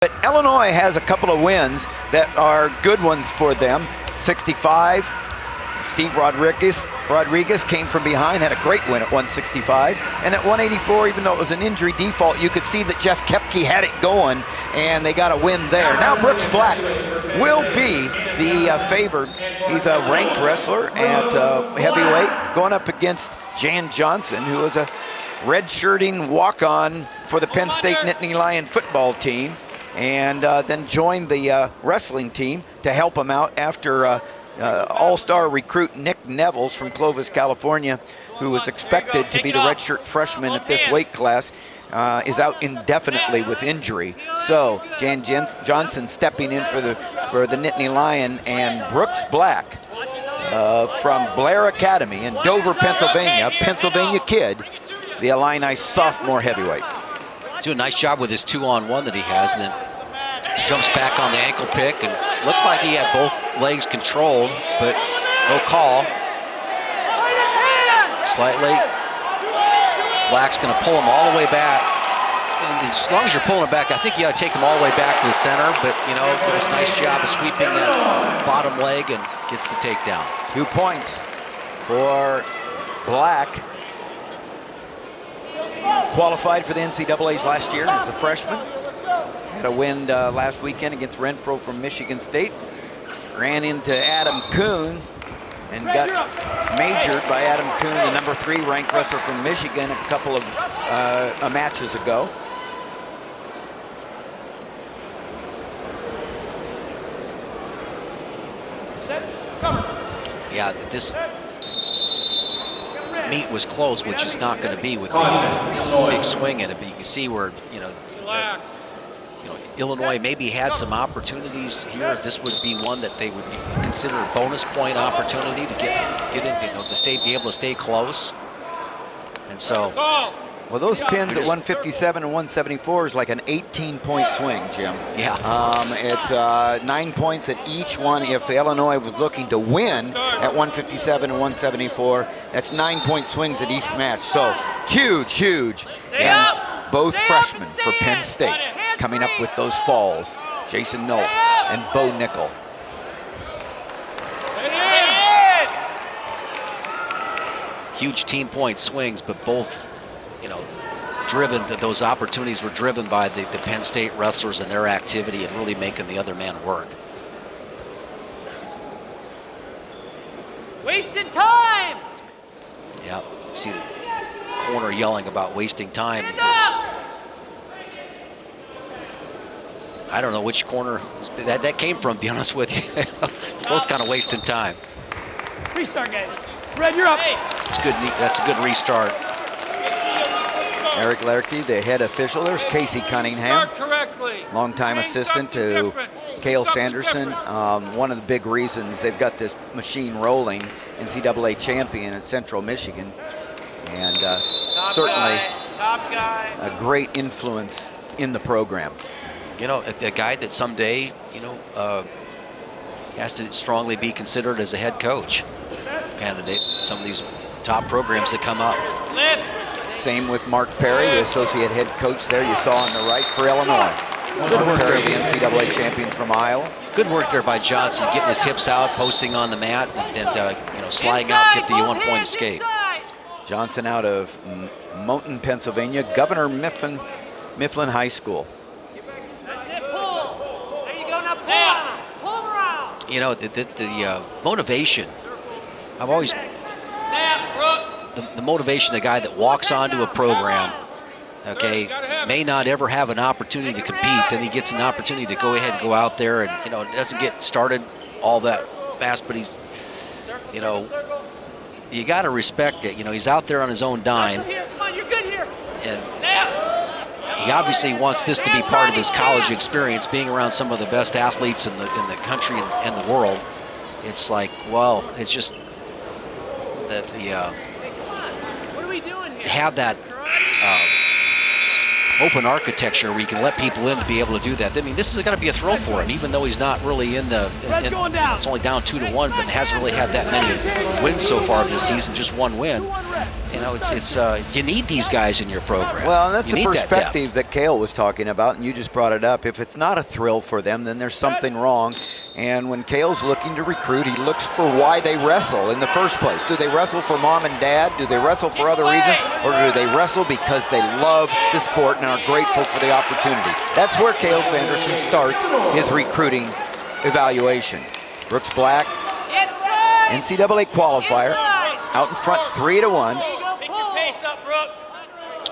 But Illinois has a couple of wins that are good ones for them. 65, Steve Rodriguez came from behind, had a great win at 165. And at 184, even though it was an injury default, you could see that Jeff Koepke had it going, and they got a win there. Now Brooks Black will be the favored. He's a ranked wrestler at heavyweight, going up against Jan Johnson, who is a red-shirting walk-on for the Penn State Nittany Lion football team, and then joined the wrestling team to help him out after all-star recruit Nick Nevels from Clovis, California, who was expected to be the redshirt freshman at this weight class, is out indefinitely with injury. So Jan Johnson stepping in for the Nittany Lion, and Brooks Black from Blair Academy in Dover, Pennsylvania kid, the Illini sophomore heavyweight. Doing a nice job with his 2-on-1 that he has, and then jumps back on the ankle pick, and looked like he had both legs controlled, but no call. Slightly. Black's going to pull him all the way back. And as long as you're pulling it back, I think you got to take him all the way back to the center, but does a nice job of sweeping that bottom leg and gets the takedown. 2 points for Black. Qualified for the NCAAs last year as a freshman. Had a win last weekend against Renfro from Michigan State. Ran into Adam Kuhn and got majored by Adam Kuhn, the number 3 ranked wrestler from Michigan, a couple of matches ago. Yeah, this meet was close, which is not going to be with the big swing in it, but you can see where Illinois maybe had some opportunities here. This would be one that they would consider a bonus point opportunity to get in, be able to stay close. And so, well, those pins at 157 and 174 is like an 18-point swing, Jim. Yeah. It's 9 points at each one. If Illinois was looking to win at 157 and 174, that's 9-point swings at each match. So huge. And both freshmen for Penn State coming up with those falls. Jason Nolf and Bo Nickel. Huge team point swings, but both, driven, those opportunities were driven by the Penn State wrestlers and their activity and really making the other man work. Wasting time! Yeah, you see the corner yelling about wasting time. I don't know which corner that came from, to be honest with you. Both kind of wasting time. Restart, guys. Red, you're up. That's a good restart. Eric Lerke, the head official. There's Casey Cunningham, longtime assistant to Cale Sanderson. One of the big reasons they've got this machine rolling, NCAA champion at Central Michigan, and certainly a great influence in the program. A guy that someday, has to strongly be considered as a head coach candidate. Some of these top programs that come up. Same with Mark Perry, the associate head coach there you saw on the right for Illinois. Good work Perry, there. the NCAA champion from Iowa. Good work there by Johnson, getting his hips out, posting on the mat, and sliding out, get the 1-point escape. Johnson out of Mountain, Pennsylvania, Governor Mifflin High School. The motivation, I've always, the motivation, the guy that walks onto a program, may not ever have an opportunity to compete, then he gets an opportunity to go ahead and go out there and, doesn't get started all that fast, but he's, you got to respect it. He's out there on his own dime. And he obviously wants this to be part of his college experience, being around some of the best athletes in the country and the world. It's like, well, it's just that have that open architecture where you can let people in to be able to do that. I mean, this is going to be a thrill for him, even though he's not really in the. It's only down 2-1, but hasn't really had that many wins so far this season. Just one win. You know, it's you need these guys in your program. Well, and that's You the need that depth. perspective that Cale was talking about, and you just brought it up. If it's not a thrill for them, then there's something wrong. And when Cale's looking to recruit, he looks for why they wrestle in the first place. Do they wrestle for mom and dad? Do they wrestle for other reasons? Or do they wrestle because they love the sport and are grateful for the opportunity? That's where Cale Sanderson starts his recruiting evaluation. Brooks Black, NCAA qualifier, out in front 3-1.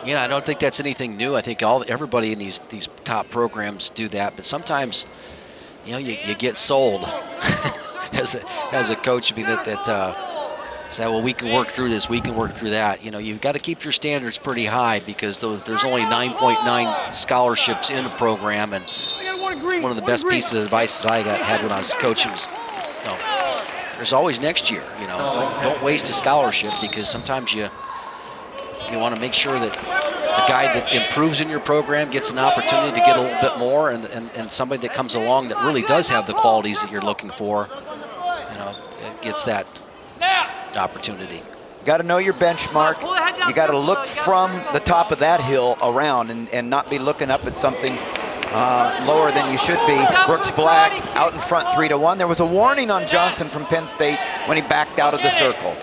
Yeah, I don't think that's anything new. I think everybody in these top programs do that, but sometimes, you know, you get sold as a coach. I mean, that say, well, we can work through this, we can work through that. You know, you've got to keep your standards pretty high because there's only 9.9 scholarships in a program, and one of the best pieces of advice I had when I was coaching was, you know, there's always next year. You know, don't waste a scholarship because sometimes you want to make sure that the guy that improves in your program gets an opportunity to get a little bit more, and somebody that comes along that really does have the qualities that you're looking for, you know, gets that opportunity. You got to know your benchmark. You got to look from the top of that hill around and not be looking up at something lower than you should be. Brooks Black out in front 3-1. There was a warning on Johnson from Penn State when he backed out of the circle.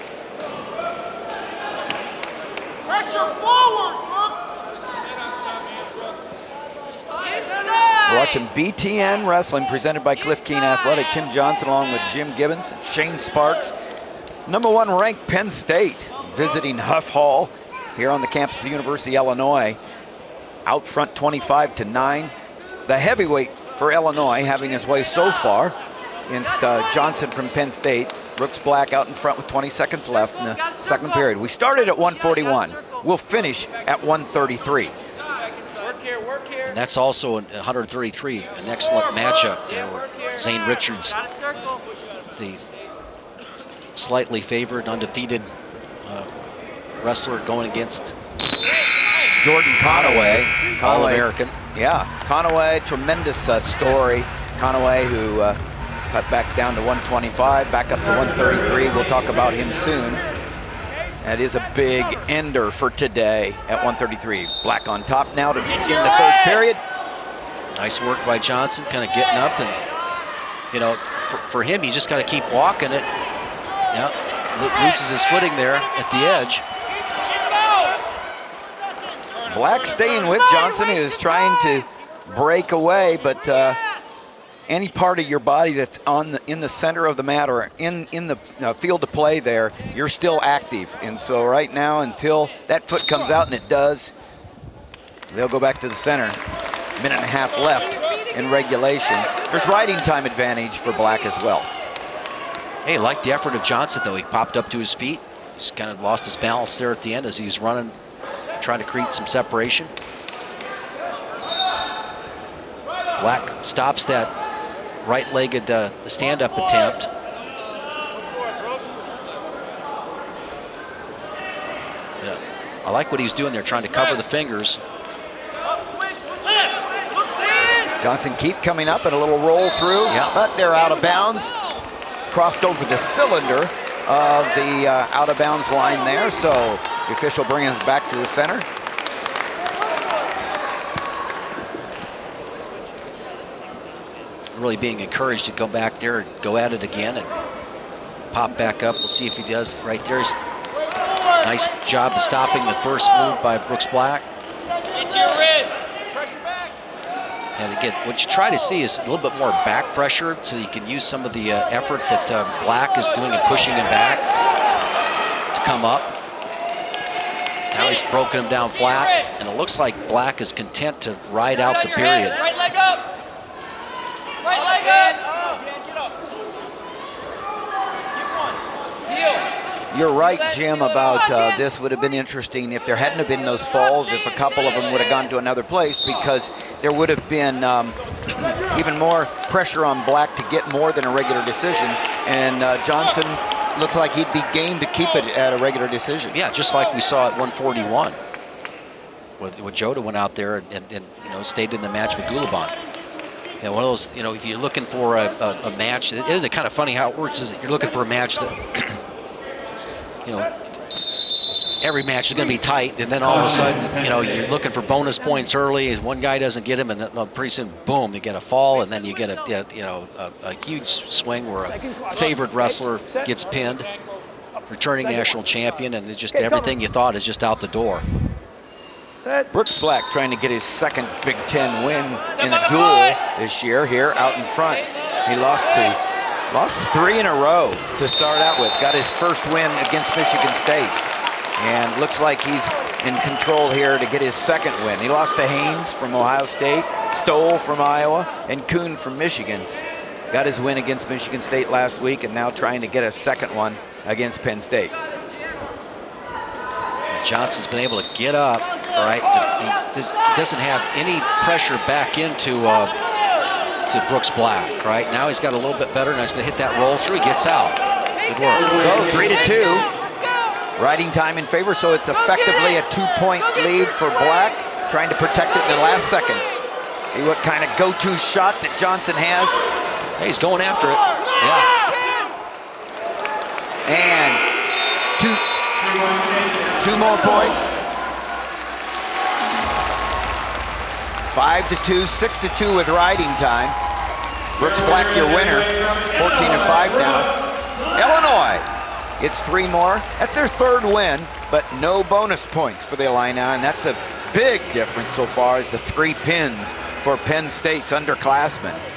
We're watching BTN Wrestling presented by Cliff Keen Athletic. Tim Johnson along with Jim Gibbons and Shane Sparks. #1 ranked Penn State visiting Huff Hall here on the campus of the University of Illinois. Out front 25-9. The heavyweight for Illinois having his way so far against Johnson from Penn State. Brooks Black out in front with 20 seconds left in the second period. We started at 141. We'll finish at 133. And that's also 133, an excellent matchup there with Zane Richards, the slightly favored, undefeated wrestler going against Jordan Conaway. All-American. Yeah, Conaway, tremendous story. Conaway who cut back down to 125, back up to 133. We'll talk about him soon. That is a big ender for today at 133. Black on top now to begin the third period. Nice work by Johnson, kind of getting up, and you know, for him, he's just got to keep walking it. Yeah, loses his footing there at the edge. Black staying with Johnson, who's trying to break away, but any part of your body that's in the center of the mat or in the field of play there, you're still active. And so right now, until that foot comes out, and it does, they'll go back to the center. Minute and a half left in regulation. There's riding time advantage for Black as well. Hey, like the effort of Johnson, though. He popped up to his feet. Just kind of lost his balance there at the end as he was running, trying to create some separation. Black stops that right-legged stand-up attempt. Yeah. I like what he's doing there, trying to cover the fingers. Johnson keep coming up and a little roll through, but they're out of bounds. Crossed over the cylinder of the out-of-bounds line there, so the official bringing us back to the center. Really being encouraged to go back there and go at it again and pop back up. We'll see if he does right there. Nice job of stopping the first move by Brooks Black. Get your wrist. Pressure back. And again, what you try to see is a little bit more back pressure so you can use some of the effort that Black is doing and pushing him back to come up. Now he's broken him down flat, and it looks like Black is content to ride out the period. Right leg up. Right leg up. Get up. You're right, Jim, about this would have been interesting if there hadn't have been those falls, if a couple of them would have gone to another place, because there would have been even more pressure on Black to get more than a regular decision. And Johnson looks like he'd be game to keep it at a regular decision. Yeah, just like we saw at 141. When Joda went out there and you know, stayed in the match with Gulabon. Yeah, one of those, you know, if you're looking for a match, it is kind of funny how it works, is that you're looking for a match that, you know, every match is going to be tight, and then all of a sudden, you know, you're looking for bonus points early, and one guy doesn't get him, and then pretty soon, boom, they get a fall, and then you get a huge swing where a favored wrestler gets pinned, returning national champion, and it just everything you thought is just out the door. Brooks Black trying to get his second Big Ten win in a duel this year here out in front. He lost 3 in a row to start out with. Got his first win against Michigan State. And looks like he's in control here to get his second win. He lost to Haynes from Ohio State, Stoll from Iowa, and Kuhn from Michigan. Got his win against Michigan State last week and now trying to get a second one against Penn State. Johnson's been able to get up, all right, but he doesn't have any pressure back into to Brooks Black, right? Now he's got a little bit better, now he's going to hit that roll through. He gets out. Good work. So 3-2. Riding time in favor, so it's effectively a 2-point lead for Black, trying to protect it in the last seconds. See what kind of go-to shot that Johnson has. Hey, he's going after it. Yeah. And two more points. 5-2, 6-2 with riding time. Brooks Black, your winner, 14-5 now. Illinois gets 3 more. That's their 3rd win, but no bonus points for the Illini, and that's the big difference so far is the 3 pins for Penn State's underclassmen.